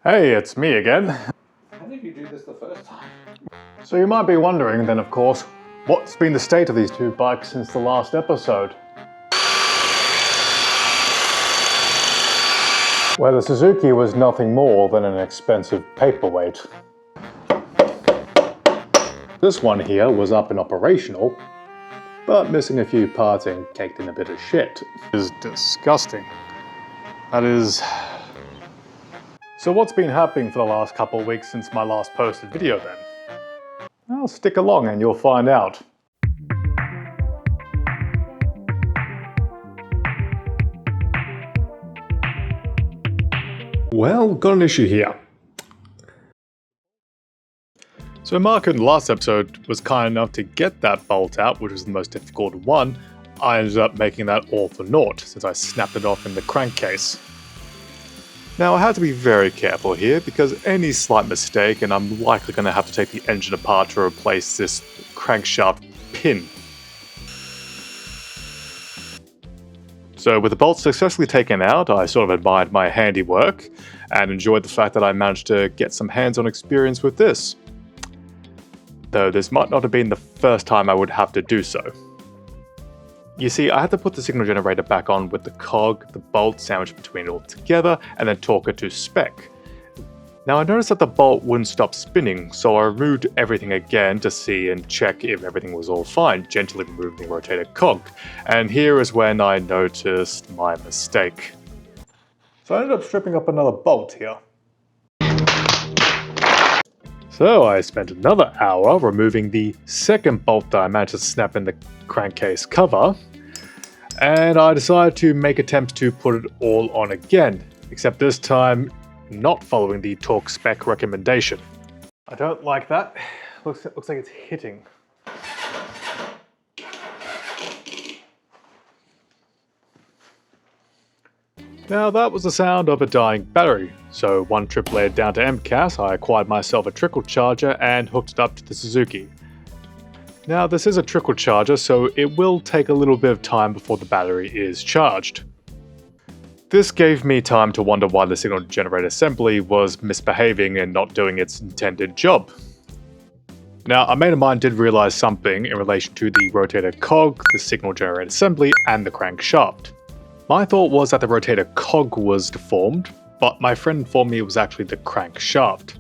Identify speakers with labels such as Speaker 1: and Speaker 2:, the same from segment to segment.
Speaker 1: Hey, it's me again.
Speaker 2: How did you do this the first time?
Speaker 1: So you might be wondering then, of course, what's been the state of these two bikes since the last episode? Well, the Suzuki was nothing more than an expensive paperweight. This one here was up and operational, but missing a few parts and caked in a bit of shit. It is disgusting. That is... So what's been happening for the last couple of weeks since my last posted video then? Well, stick along and you'll find out. Well, got an issue here. So Mark in the last episode was kind enough to get that bolt out, which was the most difficult one. I ended up making that all for naught, since I snapped it off in the crankcase. Now I had to be very careful here, because any slight mistake and I'm likely going to have to take the engine apart to replace this crankshaft pin. So with the bolts successfully taken out, I sort of admired my handiwork and enjoyed the fact that I managed to get some hands-on experience with this. Though this might not have been the first time I would have to do so. You see, I had to put the signal generator back on with the cog, the bolt sandwiched between it all together, and then torque it to spec. Now I noticed that the bolt wouldn't stop spinning, so I removed everything again to see and check if everything was all fine, gently removing the rotator cog. And here is when I noticed my mistake. So I ended up stripping up another bolt here. So I spent another hour removing the second bolt that I managed to snap in the crankcase cover, and I decided to make attempts to put it all on again, except this time not following the torque spec recommendation. I don't like that. Looks like it's hitting. Now that was the sound of a dying battery, so one trip later down to MCAS, I acquired myself a trickle charger and hooked it up to the Suzuki. Now this is a trickle charger, so it will take a little bit of time before the battery is charged. This gave me time to wonder why the signal generator assembly was misbehaving and not doing its intended job. Now a mate of mine did realize something in relation to the rotator cog, the signal generator assembly, and the crankshaft. My thought was that the rotator cog was deformed, but my friend informed me it was actually the crankshaft.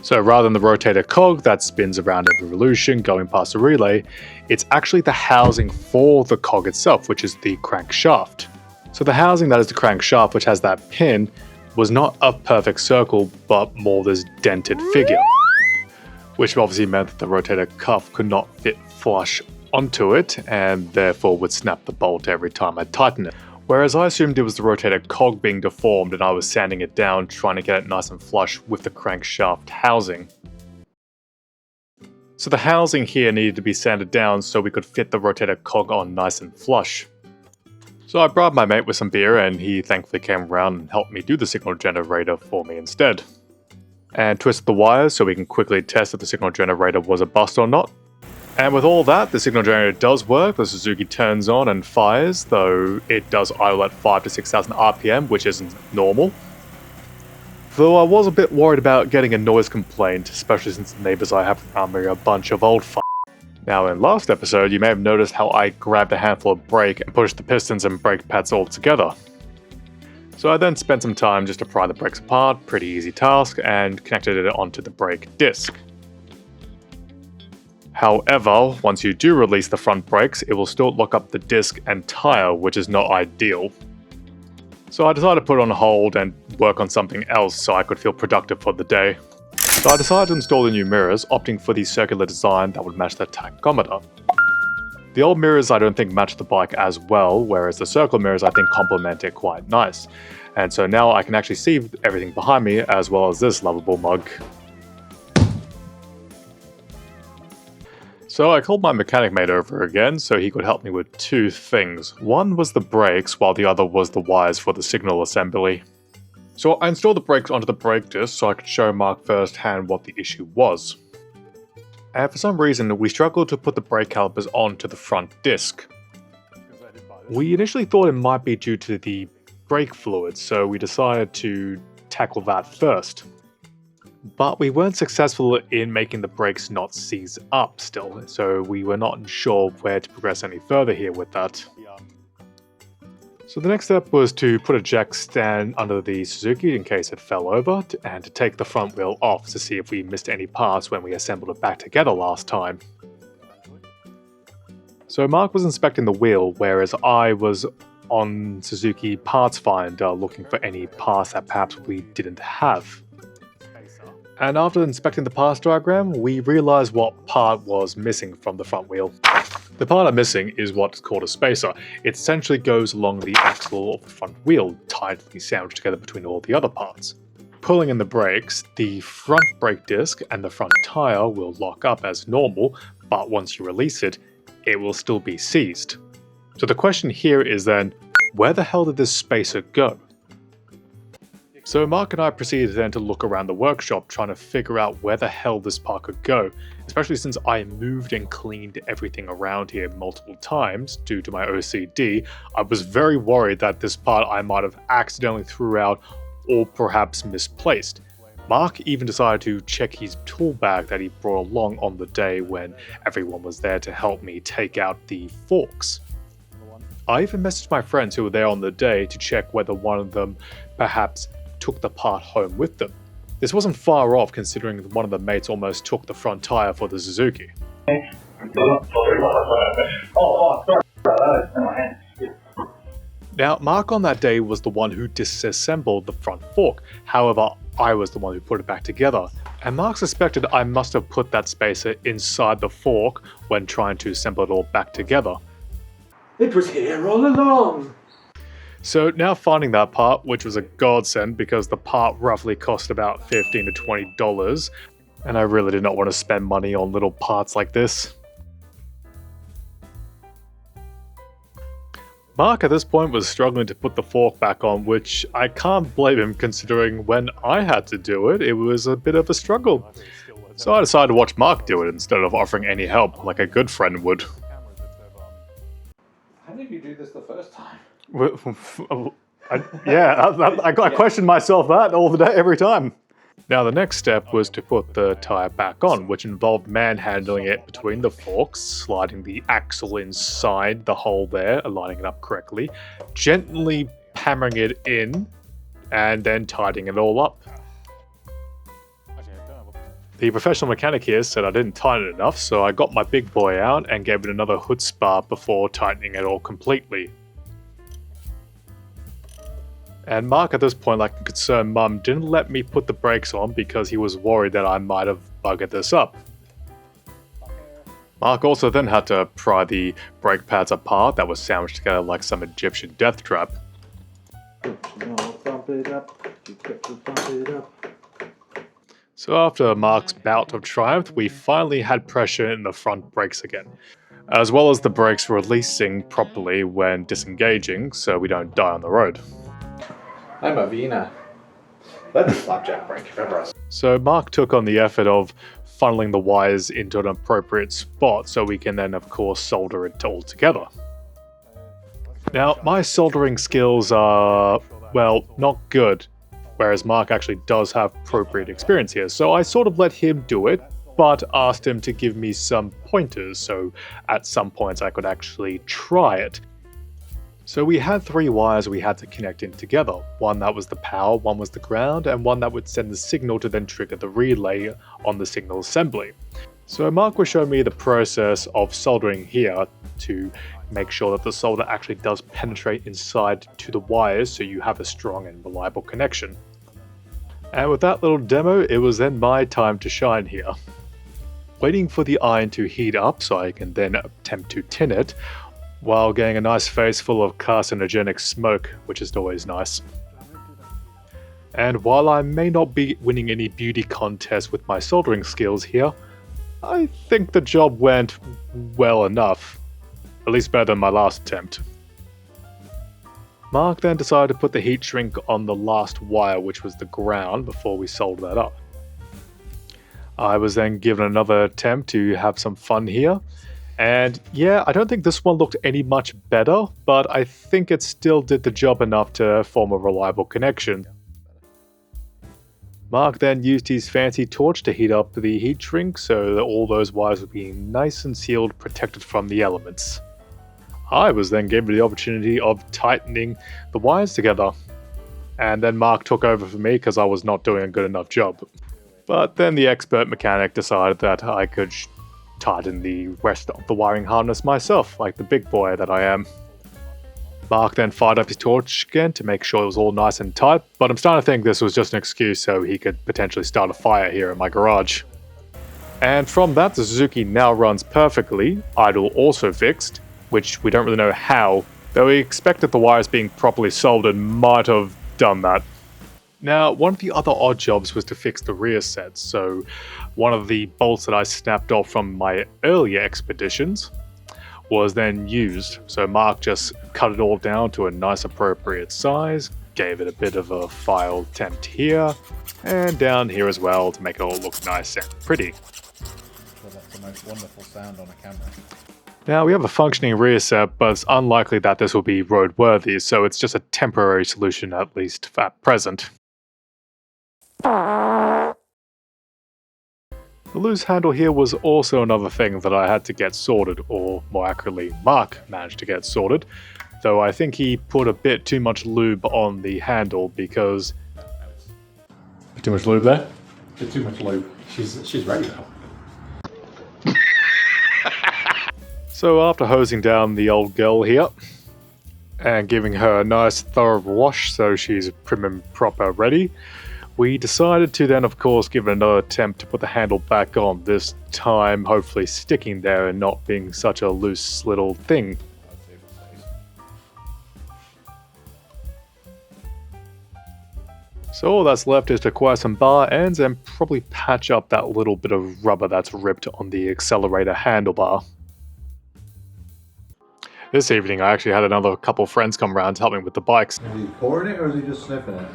Speaker 1: So rather than the rotator cog that spins around every revolution going past the relay, it's actually the housing for the cog itself, which is the crankshaft. So the housing that is the crankshaft, which has that pin, was not a perfect circle, but more this dented figure. Which obviously meant that the rotator cuff could not fit flush onto it, and therefore would snap the bolt every time I tighten it. Whereas I assumed it was the rotator cog being deformed and I was sanding it down trying to get it nice and flush with the crankshaft housing. So the housing here needed to be sanded down so we could fit the rotator cog on nice and flush. So I bribed my mate with some beer and he thankfully came around and helped me do the signal generator for me instead. And twisted the wires so we can quickly test if the signal generator was a bust or not. And with all that, the signal generator does work, the Suzuki turns on and fires, though it does idle at 5 to 6,000 RPM, which isn't normal. Though I was a bit worried about getting a noise complaint, especially since the neighbours I have around me are a bunch of old f***. Now in last episode, you may have noticed how I grabbed a handful of brake and pushed the pistons and brake pads all together. So I then spent some time just to pry the brakes apart, pretty easy task, and connected it onto the brake disc. However, once you do release the front brakes, it will still lock up the disc and tyre, which is not ideal. So I decided to put it on hold and work on something else so I could feel productive for the day. So I decided to install the new mirrors, opting for the circular design that would match the tachometer. The old mirrors I don't think match the bike as well, whereas the circle mirrors I think complement it quite nice. And so now I can actually see everything behind me as well as this lovable mug. So I called my mechanic mate over again so he could help me with two things. One was the brakes, while the other was the wires for the signal assembly. So I installed the brakes onto the brake disc so I could show Mark firsthand what the issue was. And for some reason we struggled to put the brake calipers onto the front disc. We initially thought it might be due to the brake fluid, so we decided to tackle that first. But we weren't successful in making the brakes not seize up still, so we were not sure where to progress any further here with that. So the next step was to put a jack stand under the Suzuki in case it fell over, and to take the front wheel off to see if we missed any parts when we assembled it back together last time. So Mark was inspecting the wheel, whereas I was on Suzuki Parts Finder looking for any parts that perhaps we didn't have. And after inspecting the parts diagram, we realized what part was missing from the front wheel. The part I'm missing is what's called a spacer. It essentially goes along the axle of the front wheel, tightly sandwiched together between all the other parts. Pulling in the brakes, the front brake disc and the front tire will lock up as normal, but once you release it, it will still be seized. So the question here is then, where the hell did this spacer go? So Mark and I proceeded then to look around the workshop trying to figure out where the hell this part could go, especially since I moved and cleaned everything around here multiple times due to my OCD. I was very worried that this part I might have accidentally threw out or perhaps misplaced. Mark even decided to check his tool bag that he brought along on the day when everyone was there to help me take out the forks. I even messaged my friends who were there on the day to check whether one of them perhaps took the part home with them. This wasn't far off considering that one of the mates almost took the front tire for the Suzuki. Now, Mark on that day was the one who disassembled the front fork, however, I was the one who put it back together, and Mark suspected I must have put that spacer inside the fork when trying to assemble it all back together.
Speaker 2: It was here all along!
Speaker 1: So now finding that part, which was a godsend because the part roughly cost about $15 to $20, and I really did not want to spend money on little parts like this. Mark at this point was struggling to put the fork back on, which I can't blame him considering when I had to do it, it was a bit of a struggle. So I decided to watch Mark do it instead of offering any help like a good friend would.
Speaker 2: How did you do this the first time?
Speaker 1: I question myself that all the day, every time. Now the next step was to put the tire back on, which involved manhandling it between the forks, sliding the axle inside the hole there, aligning it up correctly, gently hammering it in, and then tightening it all up. The professional mechanic here said I didn't tighten it enough, so I got my big boy out and gave it another hood spar before tightening it all completely. And Mark at this point, like a concerned mum, didn't let me put the brakes on because he was worried that I might have buggered this up. Mark also then had to pry the brake pads apart that was sandwiched together like some Egyptian death trap. So after Mark's bout of triumph, we finally had pressure in the front brakes again, as well as the brakes releasing properly when disengaging so we don't die on the road.
Speaker 2: I'm a Wiener. That's a slapjack brake if ever I saw.
Speaker 1: So Mark took on the effort of funneling the wires into an appropriate spot so we can then of course solder it all together. Now my soldering skills are, well, not good, whereas Mark actually does have appropriate experience here, so I sort of let him do it, but asked him to give me some pointers so at some points I could actually try it. So we had 3 wires we had to connect in together. One that was the power, one was the ground, and one that would send the signal to then trigger the relay on the signal assembly. So Mark was showing me the process of soldering here to make sure that the solder actually does penetrate inside to the wires so you have a strong and reliable connection. And with that little demo, it was then my time to shine here. Waiting for the iron to heat up so I can then attempt to tin it, while getting a nice face full of carcinogenic smoke, which is always nice. And while I may not be winning any beauty contests with my soldering skills here, I think the job went well enough, at least better than my last attempt. Mark then decided to put the heat shrink on the last wire, which was the ground, before we soldered that up. I was then given another attempt to have some fun here. And yeah, I don't think this one looked any much better, but I think it still did the job enough to form a reliable connection. Mark then used his fancy torch to heat up the heat shrink so that all those wires would be nice and sealed, protected from the elements. I was then given the opportunity of tightening the wires together, and then Mark took over for me because I was not doing a good enough job. But then the expert mechanic decided that I could tighten the rest of the wiring harness myself, like the big boy that I am. Mark then fired up his torch again to make sure it was all nice and tight, but I'm starting to think this was just an excuse so he could potentially start a fire here in my garage. And from that, the Suzuki now runs perfectly, idle also fixed, which we don't really know how, though we expected the wires being properly soldered might have done that. Now, one of the other odd jobs was to fix the rear sets, so one of the bolts that I snapped off from my earlier expeditions was then used, so Mark just cut it all down to a nice appropriate size, gave it a bit of a file temp here, and down here as well to make it all look nice and pretty.
Speaker 2: So that's the most wonderful sound on a camera.
Speaker 1: Now we have a functioning rear set, but it's unlikely that this will be roadworthy, so it's just a temporary solution at least at present. The loose handle here was also another thing that I had to get sorted, or more accurately, Mark managed to get sorted, though I think he put a bit too much lube on the handle because... Too much lube there?
Speaker 2: Bit too much lube. She's ready now.
Speaker 1: So after hosing down the old girl here, and giving her a nice thorough wash so she's prim and proper ready, we decided to then of course give it another attempt to put the handle back on, this time hopefully sticking there and not being such a loose little thing. So all that's left is to acquire some bar ends and probably patch up that little bit of rubber that's ripped on the accelerator handlebar. This evening I actually had another couple friends come around to help me with the bikes.
Speaker 2: Is he pouring it or is he just sniffing it?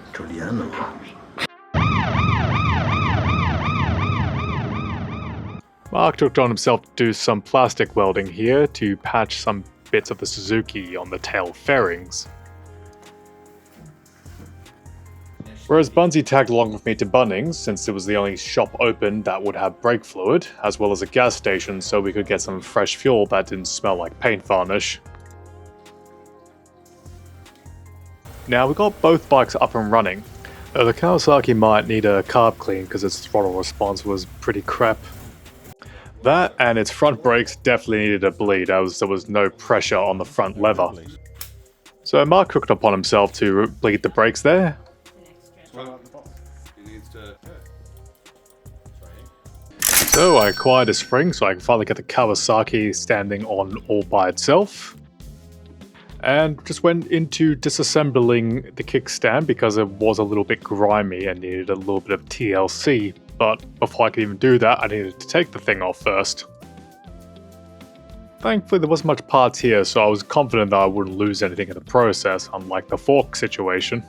Speaker 1: Mark took it on himself to do some plastic welding here to patch some bits of the Suzuki on the tail fairings. Whereas Bunsey tagged along with me to Bunnings, since it was the only shop open that would have brake fluid, as well as a gas station so we could get some fresh fuel that didn't smell like paint varnish. Now we got both bikes up and running. The Kawasaki might need a carb clean because its throttle response was pretty crap. That and its front brakes definitely needed a bleed as there was no pressure on the front lever. So Mark took it upon himself to bleed the brakes there. So I acquired a spring so I can finally get the Kawasaki standing on all by itself. And just went into disassembling the kickstand because it was a little bit grimy and needed a little bit of TLC. But before I could even do that, I needed to take the thing off first. Thankfully there wasn't much parts here, so I was confident that I wouldn't lose anything in the process, unlike the fork situation.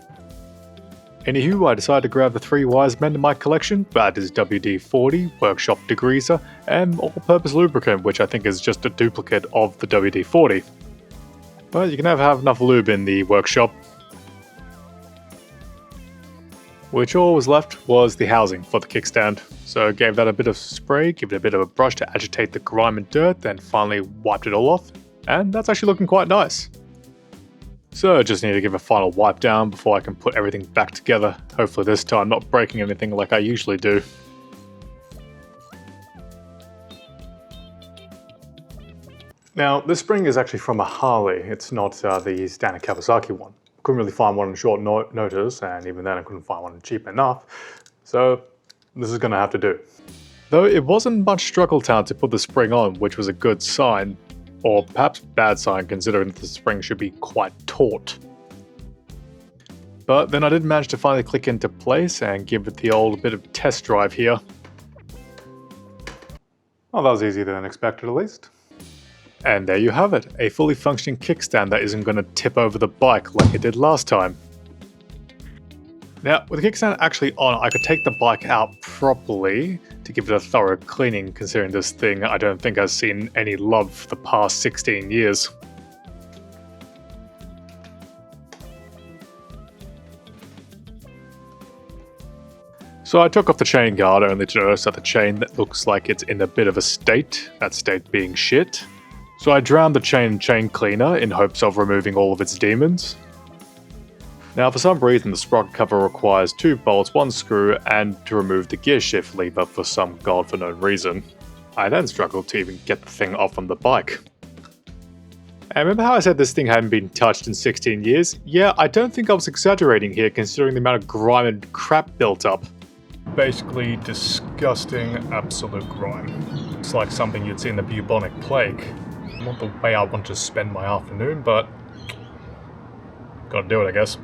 Speaker 1: Anywho, I decided to grab the 3 wise men in my collection, that is WD-40, Workshop Degreaser, and all-purpose lubricant, which I think is just a duplicate of the WD-40. But you can never have enough lube in the workshop. Which all was left was the housing for the kickstand. So I gave that a bit of spray, give it a bit of a brush to agitate the grime and dirt, then finally wiped it all off, and that's actually looking quite nice. So I just need to give a final wipe down before I can put everything back together, hopefully this time not breaking anything like I usually do. Now this spring is actually from a Harley, it's not the standard Kawasaki one. Couldn't really find one on short notice, and even then I couldn't find one cheap enough, so this is going to have to do. Though it wasn't much struggle time to put the spring on, which was a good sign, or perhaps bad sign considering that the spring should be quite taut. But then I did manage to finally click into place and give it the old bit of test drive here. Well, that was easier than expected at least. And there you have it, a fully functioning kickstand that isn't going to tip over the bike like it did last time. Now, with the kickstand actually on, I could take the bike out properly to give it a thorough cleaning, considering this thing I don't think has seen any love for the past 16 years. So I took off the chain guard only to notice that the chain that looks like it's in a bit of a state, that state being shit. So I drowned the chain in chain cleaner in hopes of removing all of its demons. Now for some reason the sprocket cover requires 2 bolts, 1 screw, and to remove the gear shift lever for some god for no reason. I then struggled to even get the thing off from the bike. And remember how I said this thing hadn't been touched in 16 years? Yeah, I don't think I was exaggerating here considering the amount of grime and crap built up. Basically disgusting absolute grime. It's like something you'd see in the bubonic plague. Not the way I want to spend my afternoon, but gotta do it, I guess.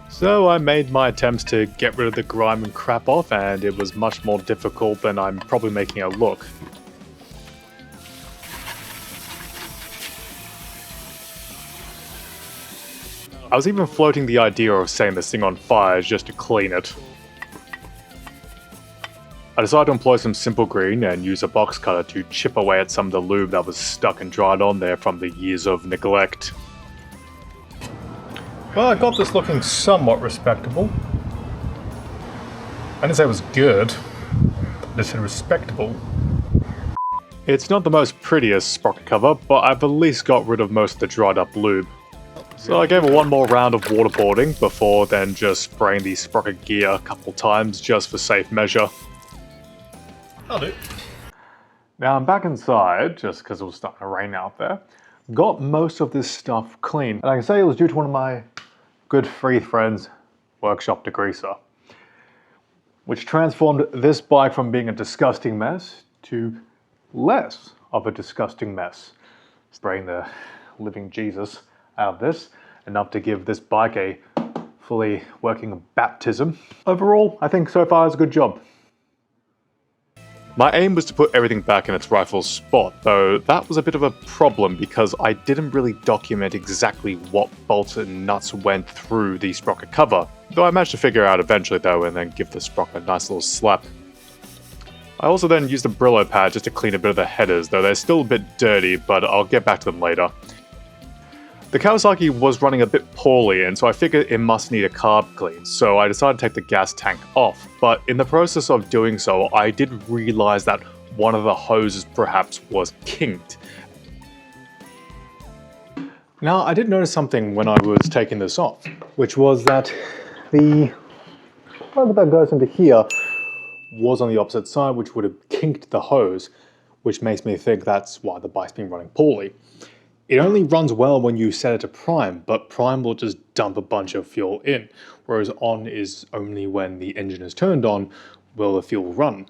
Speaker 1: So I made my attempts to get rid of the grime and crap off, and it was much more difficult than I'm probably making it look. I was even floating the idea of setting this thing on fire just to clean it. I decided to employ some simple green and use a box cutter to chip away at some of the lube that was stuck and dried on there from the years of neglect. Well, I got this looking somewhat respectable. I didn't say it was good, I just said respectable. It's not the most prettiest sprocket cover, but I've at least got rid of most of the dried up lube. So I gave it one more round of waterboarding before then just spraying the sprocket gear a couple times just for safe measure. I'll do. Now I'm back inside, just because it was starting to rain out there. Got most of this stuff clean, and I can say it was due to one of my good free friends' workshop degreaser, which transformed this bike from being a disgusting mess to less of a disgusting mess. Spraying the living Jesus out of this, enough to give this bike a fully working baptism. Overall, I think so far it's a good job. My aim was to put everything back in its rightful spot, though that was a bit of a problem because I didn't really document exactly what bolts and nuts went through the sprocket cover, though I managed to figure out eventually though and then give the sprocket a nice little slap. I also then used a Brillo pad just to clean a bit of the headers, though they're still a bit dirty, but I'll get back to them later. The Kawasaki was running a bit poorly, and so I figured it must need a carb clean, so I decided to take the gas tank off. But in the process of doing so, I did realize that one of the hoses perhaps was kinked. Now, I did notice something when I was taking this off, which was that the plug that goes into here was on the opposite side, which would have kinked the hose, which makes me think that's why the bike's been running poorly. It only runs well when you set it to prime, but prime will just dump a bunch of fuel in, whereas on is only when the engine is turned on will the fuel run.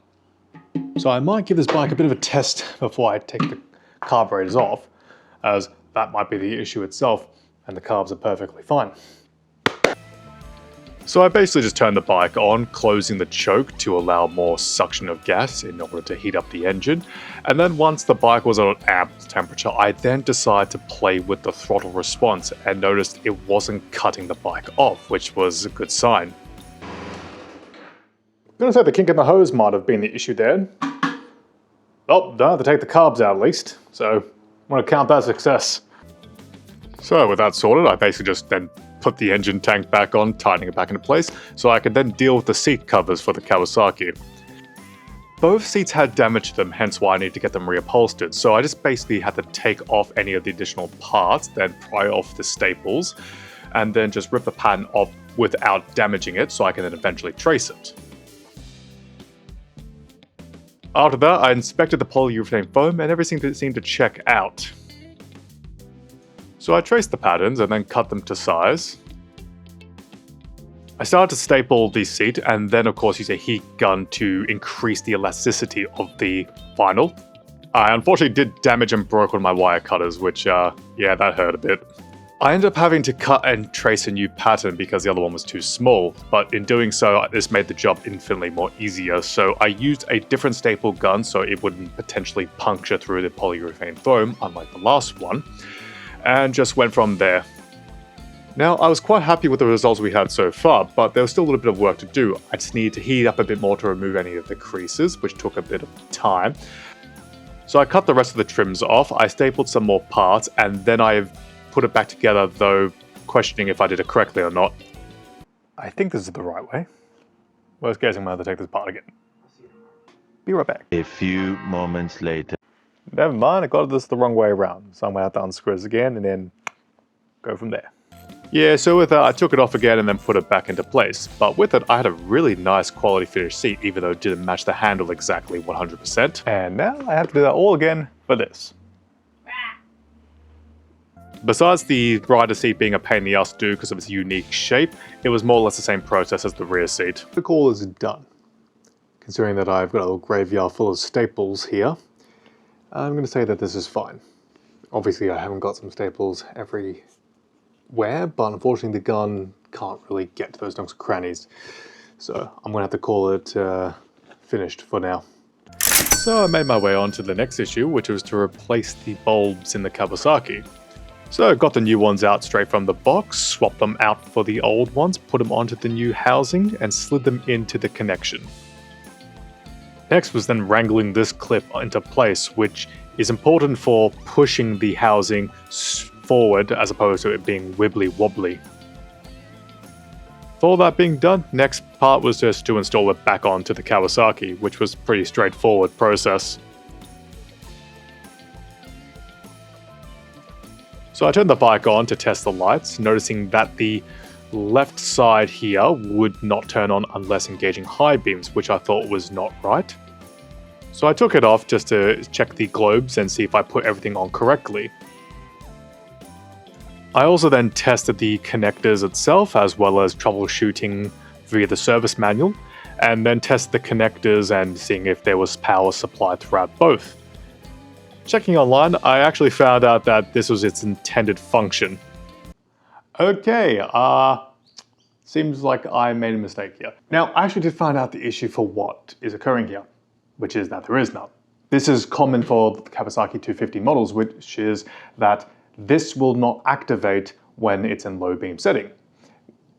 Speaker 1: So I might give this bike a bit of a test before I take the carburetors off, as that might be the issue itself, and the carbs are perfectly fine. So I basically just turned the bike on, closing the choke to allow more suction of gas in order to heat up the engine. And then once the bike was at an amp temperature, I then decided to play with the throttle response and noticed it wasn't cutting the bike off, which was a good sign. I'm gonna say the kink in the hose might have been the issue there. Oh, don't have to take the carbs out at least, so I'm gonna count that as a success. So with that sorted, I basically just then put the engine tank back on, tightening it back into place, so I could then deal with the seat covers for the Kawasaki. Both seats had damage to them, hence why I need to get them reupholstered, so I just basically had to take off any of the additional parts, then pry off the staples, and then just rip the pattern off without damaging it, so I can then eventually trace it. After that, I inspected the polyurethane foam, and everything seemed to check out. So I traced the patterns and then cut them to size. I started to staple the seat and then of course use a heat gun to increase the elasticity of the vinyl. I unfortunately did damage and broke one of my wire cutters, which yeah, that hurt a bit. I ended up having to cut and trace a new pattern because the other one was too small, but in doing so, this made the job infinitely more easier. So I used a different staple gun so it wouldn't potentially puncture through the polyurethane foam, unlike the last one, and just went from there. Now, I was quite happy with the results we had so far, but there was still a little bit of work to do. I just needed to heat up a bit more to remove any of the creases, which took a bit of time. So I cut the rest of the trims off, I stapled some more parts, and then I put it back together, though questioning if I did it correctly or not. I think this is the right way. Worst case, I'm going to have to take this apart again. Be right back.
Speaker 3: A few moments later.
Speaker 1: Never mind, I got this the wrong way around. So I'm going to have to unscrew this again and then go from there. Yeah, so with that, I took it off again and then put it back into place. But with it, I had a really nice quality finished seat, even though it didn't match the handle exactly 100%. And now I have to do that all again for this. Besides the rider seat being a pain in the ass to do because of its unique shape, it was more or less the same process as the rear seat. The call is done. Considering that I've got a little graveyard full of staples here, I'm going to say that this is fine. Obviously I haven't got some staples everywhere, but unfortunately the gun can't really get to those nooks and crannies. So I'm going to have to call it finished for now. So I made my way on to the next issue, which was to replace the bulbs in the Kawasaki. So I got the new ones out straight from the box, swapped them out for the old ones, put them onto the new housing, and slid them into the connection. Next was then wrangling this clip into place, which is important for pushing the housing forward as opposed to it being wibbly wobbly. With all that being done, next part was just to install it back onto the Kawasaki, which was a pretty straightforward process. So I turned the bike on to test the lights, noticing that the left side here would not turn on unless engaging high beams, which I thought was not right. So I took it off just to check the globes and see if I put everything on correctly. I also then tested the connectors itself, as well as troubleshooting via the service manual, and then tested the connectors and seeing if there was power supplied throughout both. Checking online, I actually found out that this was its intended function. Okay, seems like I made a mistake here. Now, I actually did find out the issue for what is occurring here, which is that there is none. This is common for the Kawasaki 250 models, which is that this will not activate when it's in low beam setting.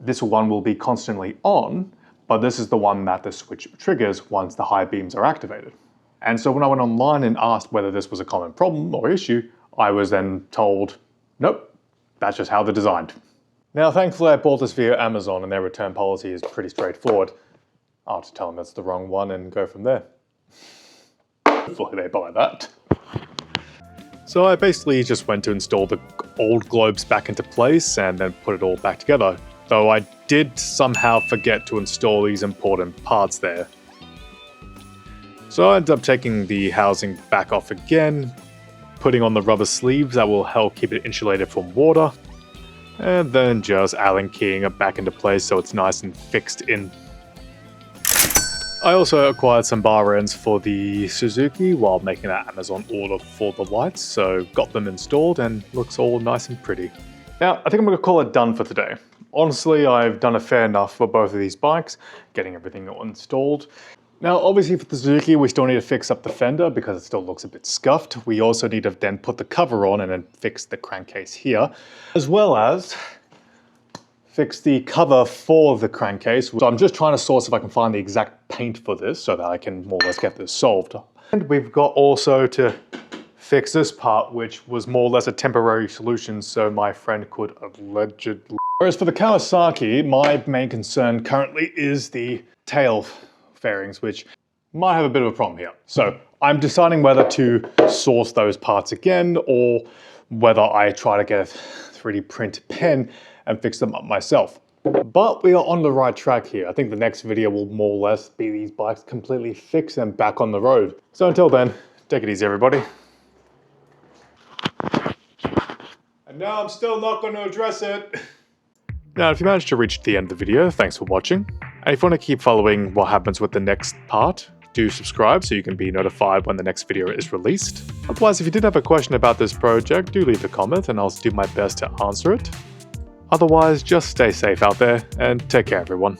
Speaker 1: This one will be constantly on, but this is the one that the switch triggers once the high beams are activated. And so when I went online and asked whether this was a common problem or issue, I was then told, nope, that's just how they're designed. Now, thankfully, I bought this via Amazon and their return policy is pretty straightforward. I'll just tell them it's the wrong one and go from there. Hopefully they buy that. So I basically just went to install the old globes back into place and then put it all back together, though I did somehow forget to install these important parts there. So I ended up taking the housing back off again, putting on the rubber sleeves that will help keep it insulated from water, and then just Allen keying it back into place so it's nice and fixed in. I also acquired some bar ends for the Suzuki while making that Amazon order for the lights, so got them installed and looks all nice and pretty. Now, I think I'm going to call it done for today. Honestly, I've done a fair enough for both of these bikes, getting everything installed. Now, obviously for the Suzuki, we still need to fix up the fender because it still looks a bit scuffed. We also need to then put the cover on and then fix the crankcase here, as well as fix the cover for the crankcase. So I'm just trying to source if I can find the exact paint for this so that I can more or less get this solved. And we've got also to fix this part, which was more or less a temporary solution so my friend could allegedly... Whereas for the Kawasaki, my main concern currently is the tail fairings, which might have a bit of a problem here. So I'm deciding whether to source those parts again or whether I try to get a 3D print pen and fix them up myself. But we are on the right track here. I think the next video will more or less be these bikes completely fixed and back on the road. So until then, take it easy everybody. And now I'm still not going to address it. Now, if you managed to reach the end of the video, thanks for watching. And if you want to keep following what happens with the next part, do subscribe so you can be notified when the next video is released. Otherwise, if you did have a question about this project, do leave a comment and I'll do my best to answer it. Otherwise, just stay safe out there and take care everyone.